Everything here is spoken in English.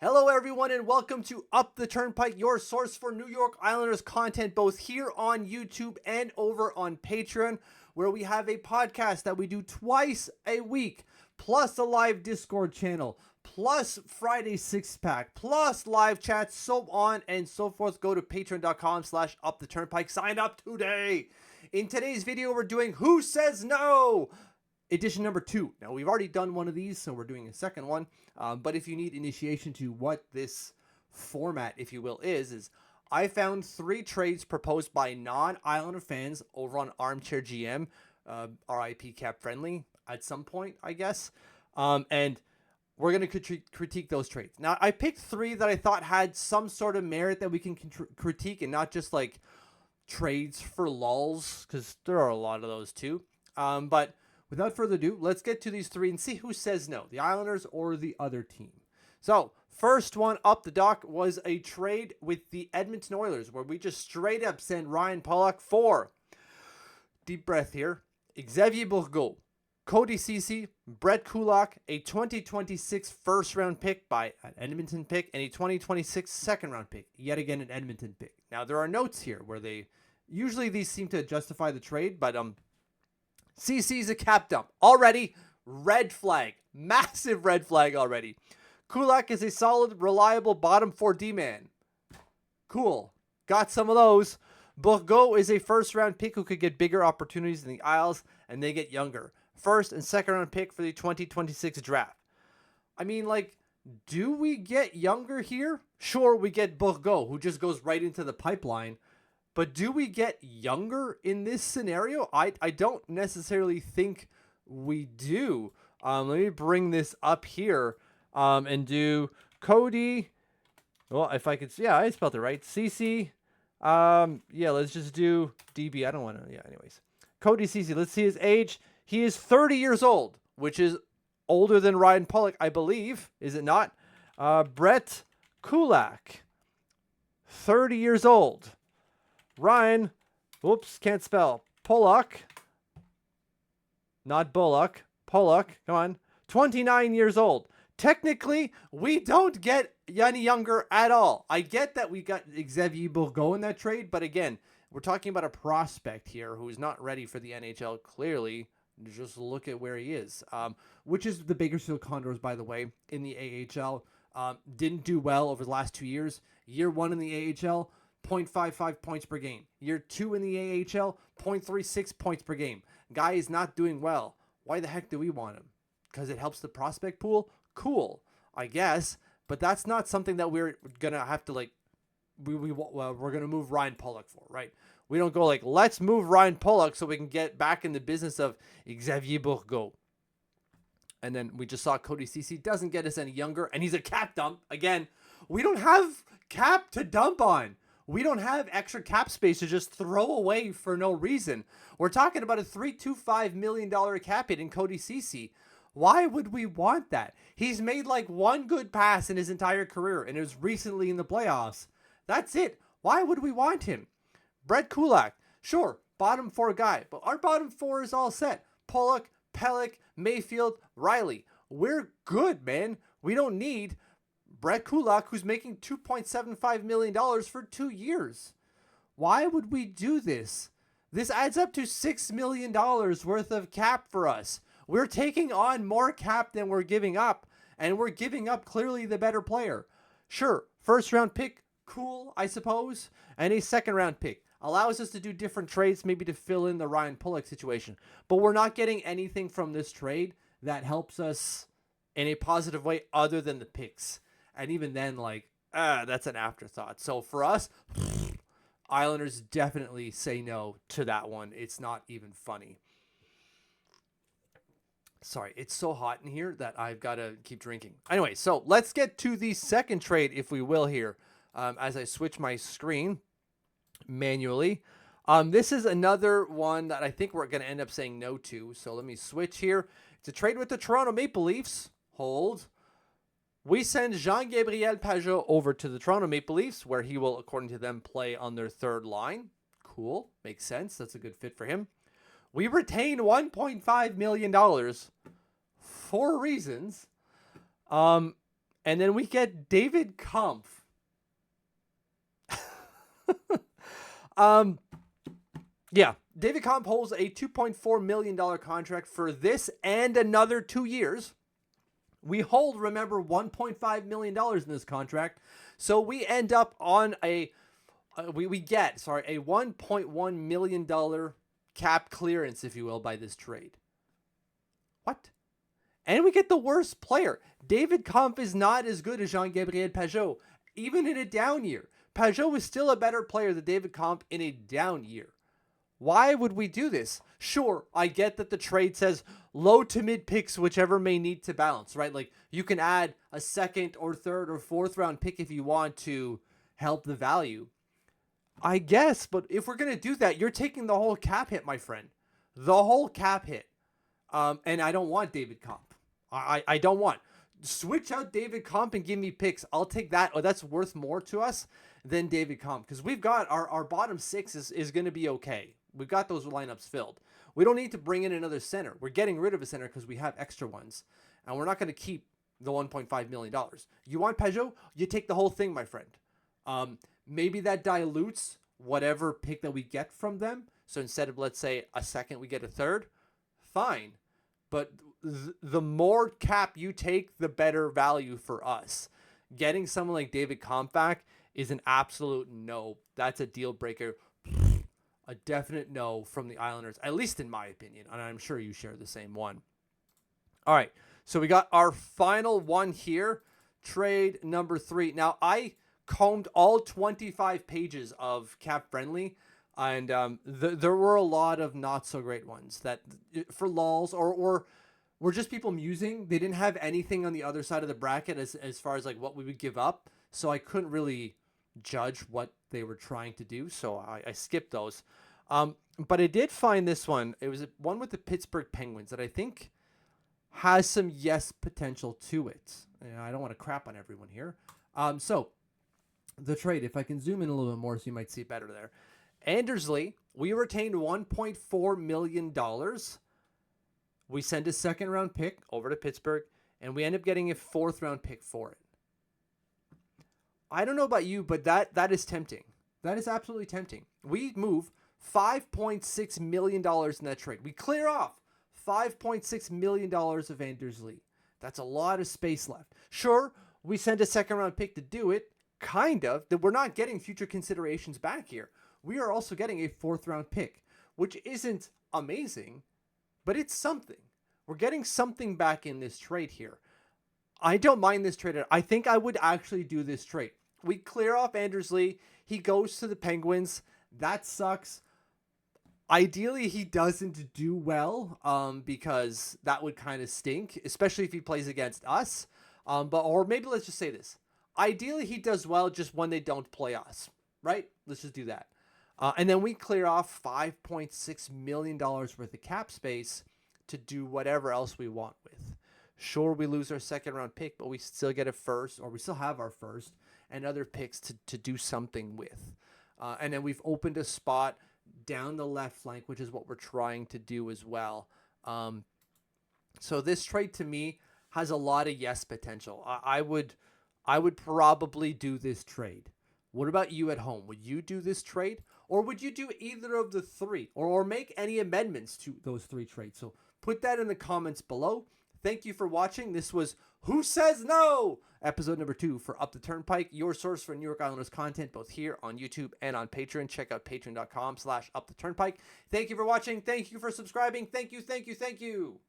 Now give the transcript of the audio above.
Hello, everyone, and welcome to Up the Turnpike, your source for New York Islanders content, both here on YouTube and over on Patreon, where we have a podcast that we do twice a week, plus a live Discord channel, plus Friday six pack, plus live chats, so on and so forth. Go to patreon.com/Up the Turnpike. Sign up today. In today's video, we're doing Who Says No? Edition number 2. Now, we've already done one of these, so we're doing a second one. But if you need initiation to what this format, if you will, is I found 3 trades proposed by non-Islander fans over on Armchair GM, RIP Cap Friendly, at some point, I guess. And we're going to critique those trades. Now, I picked 3 that I thought had some sort of merit that we can critique, and not just like trades for lulls, because there are a lot of those too. But without further ado, let's get to these 3 and see who says no, the Islanders or the other team. So, first one up the dock was a trade with the Edmonton Oilers, where we just straight up sent Ryan Pulock for, deep breath here, Xavier Bourgault, Cody Ceci, Brett Kulak, a 2026 first-round pick by an Edmonton pick, and a 2026 second-round pick, yet again an Edmonton pick. Now, there are notes here where usually these seem to justify the trade, but CC's a cap dump. Already, red flag. Massive red flag already. Kulak is a solid, reliable bottom 4 D-man. Cool. Got some of those. Bourgault is a first-round pick who could get bigger opportunities in the Isles, and they get younger. First and second-round pick for the 2026 draft. I mean, do we get younger here? Sure, we get Bourgault, who just goes right into the pipeline. But do we get younger in this scenario? I don't necessarily think we do. Let me bring this up here and do Cody. Well, if I could, yeah, I spelled it right. CC. Yeah, let's just do DB. I don't want to, yeah, anyways. Cody Ceci, let's see his age. He is 30 years old, which is older than Ryan Pulock, I believe. Is it not? Brett Kulak, 30 years old. Ryan, whoops, can't spell. Pulock, not Bullock. Pulock, come on. 29 years old. Technically, we don't get any younger at all. I get that we got Xavier Bourgault in that trade, but again, we're talking about a prospect here who's not ready for the NHL, clearly. Just look at where he is, which is the Bakersfield Condors, by the way, in the AHL. Didn't do well over the last 2 years. Year 1 in the AHL, 0.55 points per game. Year 2 in the AHL, 0.36 points per game. Guy is not doing well. Why the heck do we want him? Because it helps the prospect pool? Cool, I guess. But that's not something that we're going to have to, we're going to move Ryan Pulock for, right? We don't go let's move Ryan Pulock so we can get back in the business of Xavier Bourgault. And then we just saw Cody Ceci doesn't get us any younger, and he's a cap dump. Again, we don't have cap to dump on. We don't have extra cap space to just throw away for no reason. We're talking about a $325 million cap hit in Cody Ceci. Why would we want that? He's made one good pass in his entire career, and it was recently in the playoffs. That's it. Why would we want him? Brett Kulak, sure, bottom 4 guy, but our bottom 4 is all set. Pulock, Pelech, Mayfield, Riley. We're good, man. We don't need Brett Kulak, who's making $2.75 million for 2 years. Why would we do this? This adds up to $6 million worth of cap for us. We're taking on more cap than we're giving up, and we're giving up clearly the better player. Sure, first round pick, cool, I suppose, and a second round pick. Allows us to do different trades, maybe to fill in the Ryan Pulock situation. But we're not getting anything from this trade that helps us in a positive way other than the picks. And even then, that's an afterthought. So for us, Islanders definitely say no to that one. It's not even funny. Sorry, it's so hot in here that I've got to keep drinking. Anyway, so let's get to the second trade, if we will, here, as I switch my screen manually. This is another one that I think we're going to end up saying no to. So let me switch here. It's a trade with the Toronto Maple Leafs. Hold. We send Jean-Gabriel Pageau over to the Toronto Maple Leafs, where he will, according to them, play on their third line. Cool. Makes sense. That's a good fit for him. We retain $1.5 million for reasons. And And then we get David Kampf. Yeah, David Kampf holds a $2.4 million contract for this and another 2 years. We hold, remember, $1.5 million in this contract. So we end up on a $1.1 million cap clearance, if you will, by this trade. What? And we get the worst player. David Kampf is not as good as Jean-Gabriel Pageau, even in a down year. Pageau is still a better player than David Kampf in a down year. Why would we do this? Sure, I get that the trade says low to mid picks, whichever may need to balance, right? Like you can add a second or third or fourth round pick if you want to help the value. I guess, but if we're going to do that, you're taking the whole cap hit, my friend. The whole cap hit. And I don't want David Kampf. I don't want. Switch out David Kampf and give me picks. I'll take that. Oh, that's worth more to us than David Kampf. Because we've got our bottom six is going to be okay. We've got those lineups filled. We don't need to bring in another center. We're getting rid of a center because we have extra ones. And we're not going to keep the $1.5 million. You want Pageau? You take the whole thing, my friend. Maybe that dilutes whatever pick that we get from them. So instead of, let's say, a second, we get a third. Fine. But the more cap you take, the better value for us. Getting someone like David Kampf back is an absolute no. That's a deal breaker. A definite no from the Islanders, at least in my opinion. And I'm sure you share the same one. All right. So we got our final one here. Trade number 3. Now, I combed all 25 pages of Cap Friendly. And there were a lot of not so great ones that for lulz or were just people musing. They didn't have anything on the other side of the bracket as far as like what we would give up. So I couldn't really judge what they were trying to do. So I skipped those. But I did find this one. It was one with the Pittsburgh Penguins that I think has some yes potential to it. I don't want to crap on everyone here. So the trade, if I can zoom in a little bit more so you might see it better there. Anders Lee, we retained $1.4 million. We send a second round pick over to Pittsburgh, and we end up getting a fourth round pick for it. I don't know about you, but that is tempting. That is absolutely tempting. We move $5.6 million in that trade. We clear off $5.6 million of Anders Lee. That's a lot of space left. Sure, we send a second round pick to do it, kind of. That we're not getting future considerations back here. We are also getting a fourth round pick, which isn't amazing, but it's something. We're getting something back in this trade here. I don't mind this trade. I think I would actually do this trade. We clear off Anders Lee. He goes to the Penguins. That sucks. Ideally, he doesn't do well because that would kind of stink, especially if he plays against us. Or maybe let's just say this. Ideally, he does well just when they don't play us, right? Let's just do that. And then we clear off $5.6 million worth of cap space to do whatever else we want with. Sure, we lose our second round pick, but we still get a first, or we still have our first and other picks to do something with. And then we've opened a spot down the left flank, which is what we're trying to do as well. So this trade to me has a lot of yes potential. I would probably do this trade. What about you at home? Would you do this trade? Or would you do either of the three? Or make any amendments to those three trades? So put that in the comments below. Thank you for watching. This was Who Says No? Episode number 2 for Up the Turnpike, your source for New York Islanders content, both here on YouTube and on Patreon. Check out patreon.com/uptheturnpike. Thank you for watching. Thank you for subscribing. Thank you, thank you, thank you.